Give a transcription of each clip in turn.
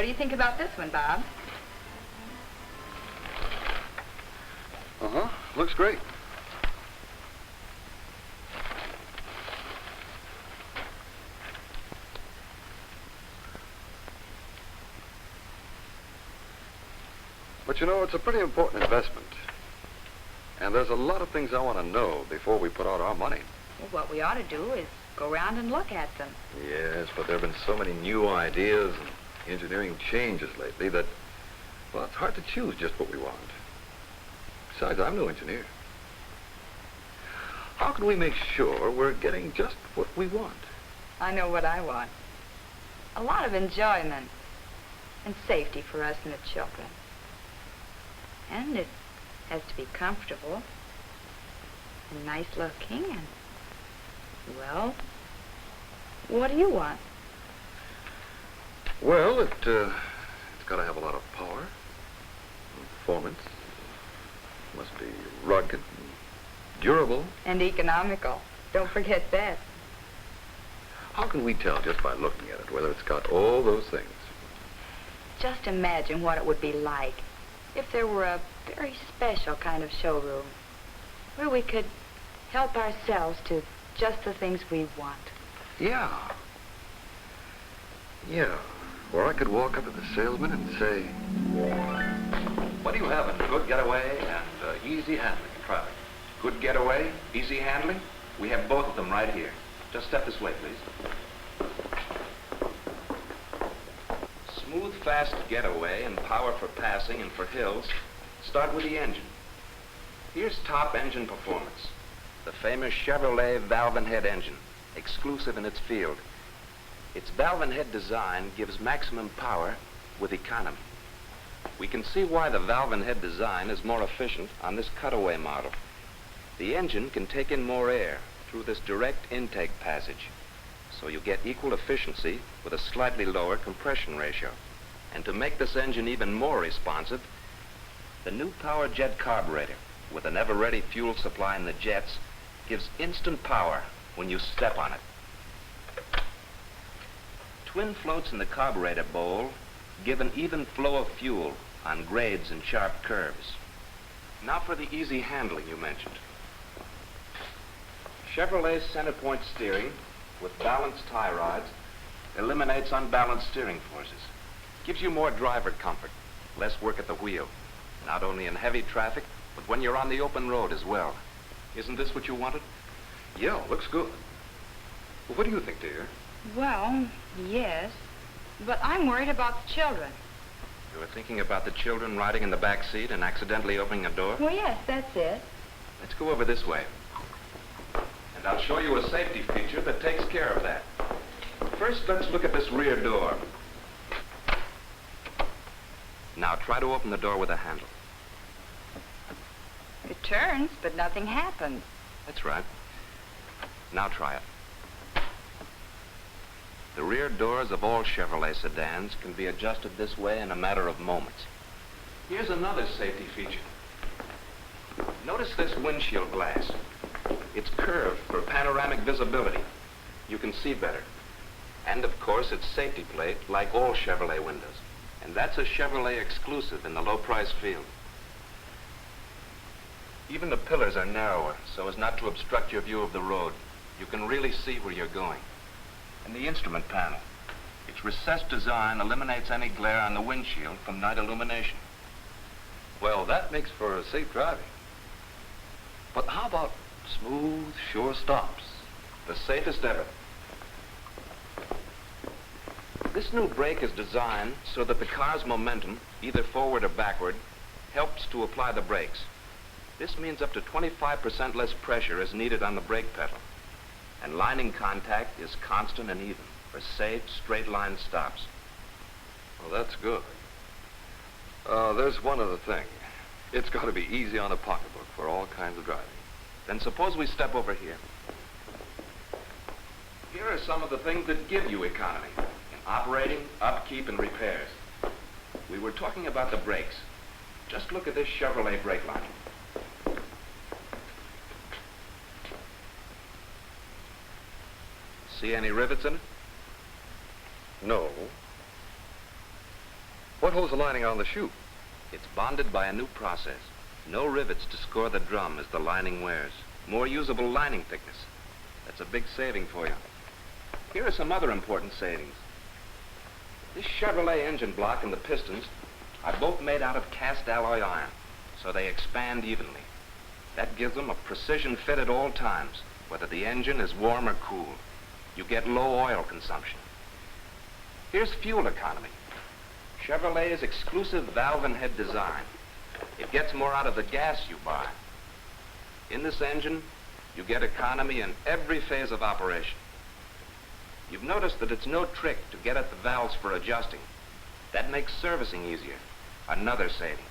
What do you think about this one, Bob? Uh-huh. Looks great. But you know, it's a pretty important investment. And there's a lot of things I want to know before we put out our money. Well, what we ought to do is go around and look at them. Yes, but there have been so many new ideas and engineering changes lately that, well, it's hard to choose just what we want. Besides, I'm no engineer. How can we make sure we're getting just what we want? I know what I want. A lot of enjoyment and safety for us and the children. And it has to be comfortable and nice looking and, well, what do you want? Well, it's got to have a lot of power, performance. Must be rugged and durable. And economical. Don't forget that. How can we tell just by looking at it whether it's got all those things? Just imagine what it would be like if there were a very special kind of showroom where we could help ourselves to just the things we want. Yeah. Yeah. Or I could walk up to the salesman and say, what do you have in good getaway and easy handling traffic? Good getaway, easy handling? We have both of them right here. Just step this way, please. Smooth, fast getaway and power for passing and for hills start with the engine. Here's top engine performance. The famous Chevrolet valve and head engine, exclusive in its field. Its valve and head design gives maximum power with economy. We can see why the valve and head design is more efficient on this cutaway model. The engine can take in more air through this direct intake passage, so you get equal efficiency with a slightly lower compression ratio. And to make this engine even more responsive, the new power jet carburetor with an ever-ready fuel supply in the jets gives instant power when you step on it. Twin floats in the carburetor bowl give an even flow of fuel on grades and sharp curves. Now for the easy handling you mentioned. Chevrolet's center point steering with balanced tie rods eliminates unbalanced steering forces. Gives you more driver comfort, less work at the wheel, not only in heavy traffic, but when you're on the open road as well. Isn't this what you wanted? yeah, looks good. Well, what do you think, dear? Well, yes, but I'm worried about the children. You were thinking about the children riding in the back seat and accidentally opening a door? Well, yes, that's it. Let's go over this way. And I'll show you a safety feature that takes care of that. First, let's look at this rear door. Now, try to open the door with a handle. It turns, but nothing happens. That's right. Now try it. The rear doors of all Chevrolet sedans can be adjusted this way in a matter of moments. Here's another safety feature. Notice this windshield glass. It's curved for panoramic visibility. You can see better. And of course, it's safety plate like all Chevrolet windows. And that's a Chevrolet exclusive in the low-price field. Even the pillars are narrower so as not to obstruct your view of the road. You can really see where you're going. And the instrument panel. Its recessed design eliminates any glare on the windshield from night illumination. Well, that makes for safe driving. But how about smooth, sure stops? The safest ever. This new brake is designed so that the car's momentum, either forward or backward, helps to apply the brakes. This means up to 25% less pressure is needed on the brake pedal. And lining contact is constant and even for safe, straight-line stops. Well, that's good. There's one other thing. It's got to be easy on the pocketbook for all kinds of driving. Then suppose we step over here. Here are some of the things that give you economy in operating, upkeep, and repairs. We were talking about the brakes. Just look at this Chevrolet brake line. See any rivets in it? No. What holds the lining on the shoe? It's bonded by a new process. No rivets to score the drum as the lining wears. More usable lining thickness. That's a big saving for you. Here are some other important savings. This Chevrolet engine block and the pistons are both made out of cast alloy iron, so they expand evenly. That gives them a precision fit at all times, whether the engine is warm or cool. You get low oil consumption. Here's fuel economy. Chevrolet's exclusive valve and head design. It gets more out of the gas you buy. In this engine, you get economy in every phase of operation. You've noticed that it's no trick to get at the valves for adjusting. That makes servicing easier. Another saving.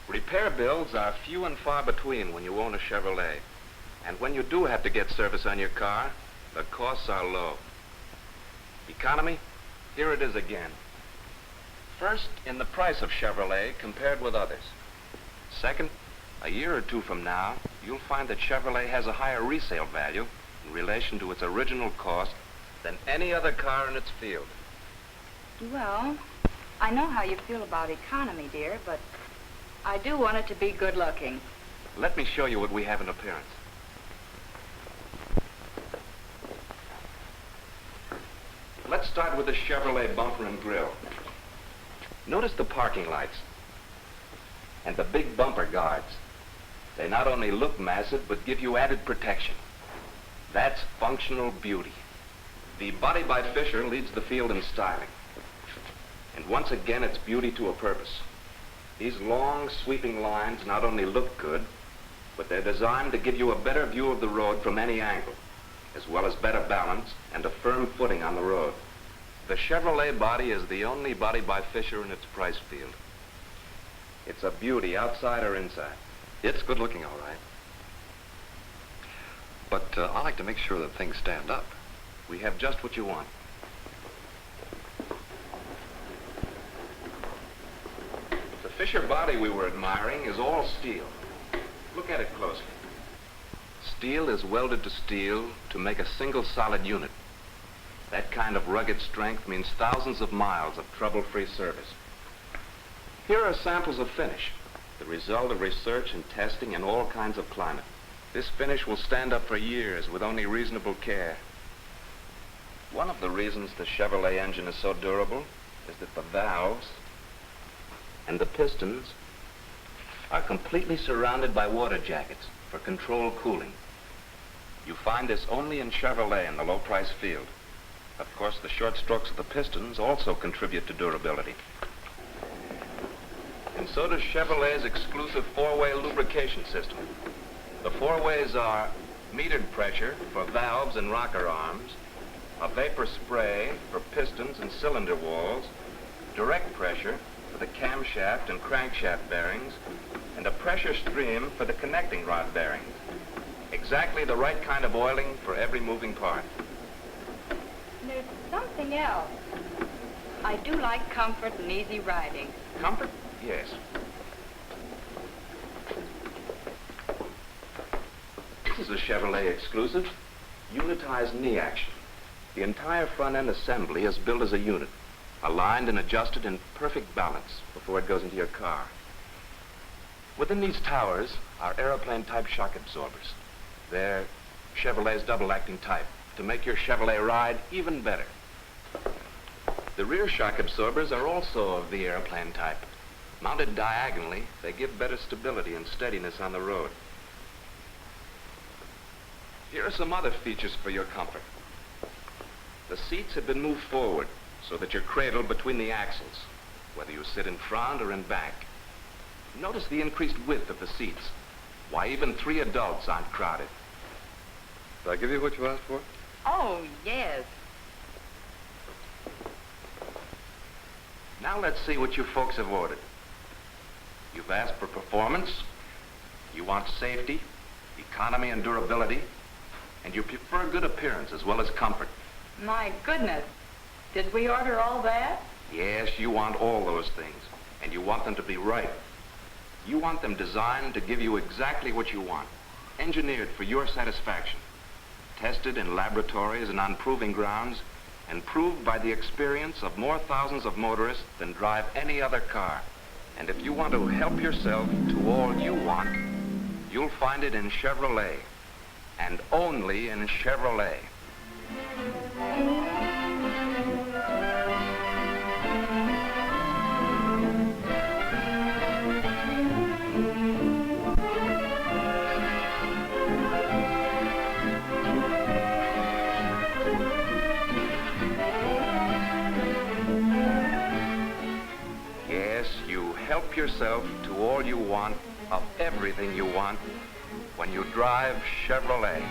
Repair bills are few and far between when you own a Chevrolet. And when you do have to get service on your car, the costs are low. Economy, here it is again. First, in the price of Chevrolet compared with others. Second, a year or two from now, you'll find that Chevrolet has a higher resale value in relation to its original cost than any other car in its field. Well, I know how you feel about economy, dear, but I do want it to be good looking. Let me show you what we have in appearance. Let's start with the Chevrolet bumper and grille. Notice the parking lights and the big bumper guards. They not only look massive, but give you added protection. That's functional beauty. The body by Fisher leads the field in styling. And once again, it's beauty to a purpose. These long, sweeping lines not only look good, but they're designed to give you a better view of the road from any angle, as well as better balance and a firm footing on the road. The Chevrolet body is the only body by Fisher in its price field. It's a beauty, outside or inside. It's good looking, all right. But I like to make sure that things stand up. We have just what you want. The Fisher body we were admiring is all steel. Look at it closely. Steel is welded to steel to make a single solid unit. That kind of rugged strength means thousands of miles of trouble-free service. Here are samples of finish, the result of research and testing in all kinds of climate. This finish will stand up for years with only reasonable care. One of the reasons the Chevrolet engine is so durable is that the valves and the pistons are completely surrounded by water jackets for controlled cooling. You find this only in Chevrolet in the low-price field. Of course, the short strokes of the pistons also contribute to durability. And so does Chevrolet's exclusive four-way lubrication system. The four ways are metered pressure for valves and rocker arms, a vapor spray for pistons and cylinder walls, direct pressure for the camshaft and crankshaft bearings, and a pressure stream for the connecting rod bearings. Exactly the right kind of oiling for every moving part. There's something else. I do like comfort and easy riding. Comfort? Yes. This is a Chevrolet exclusive, unitized knee action. The entire front end assembly is built as a unit, aligned and adjusted in perfect balance before it goes into your car. Within these towers are aeroplane-type shock absorbers. They're Chevrolet's double-acting type to make your Chevrolet ride even better. The rear shock absorbers are also of the airplane type. Mounted diagonally, they give better stability and steadiness on the road. Here are some other features for your comfort. The seats have been moved forward so that you're cradled between the axles, whether you sit in front or in back. Notice the increased width of the seats. Why, even 3 adults aren't crowded. Did I give you what you asked for? Oh, yes. Now let's see what you folks have ordered. You've asked for performance, you want safety, economy and durability, and you prefer good appearance as well as comfort. My goodness. Did we order all that? Yes, you want all those things, and you want them to be right. You want them designed to give you exactly what you want, engineered for your satisfaction. tested in laboratories and on proving grounds, and proved by the experience of more thousands of motorists than drive any other car. And if you want to help yourself to all you want, you'll find it in Chevrolet, and only in Chevrolet. Yes, you help yourself to all you want, of everything you want, when you drive Chevrolet.